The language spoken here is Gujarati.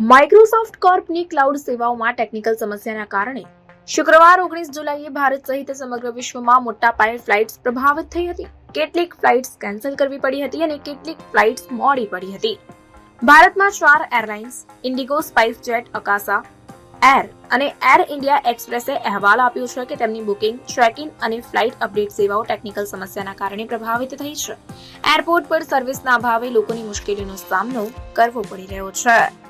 માઇક્રોસોફ્ટ કોર્પની ક્લાઉડ સેવાઓમાં ટેકનિકલ સમસ્યાના કારણે શુક્રવાર 19 જુલાઈએ ભારત સહિત સમગ્ર વિશ્વમાં મોટા પાયે ફ્લાઇટ્સ પ્રભાવિત થઈ હતી. કેટલીક ફ્લાઇટ્સ કેન્સલ કરવી પડી હતી અને કેટલીક ફ્લાઇટ્સ મોડી પડી હતી. ભારતમાં 4 airlines Indigo, SpiceJet, Akasa air અને એર ઇન્ડિયા એક્સપ્રેસે અહેવાલ આપ્યો છે કે તેમની બુકિંગ, ચેક-ઇન અને ફ્લાઇટ અપડેટ સેવાઓ ટેકનિકલ સમસ્યાના કારણે પ્રભાવિત થઈ છે. એરપોર્ટ પર સર્વિસના અભાવે લોકોની મુશ્કેલીનો સામનો કરવો પડી રહ્યો છે.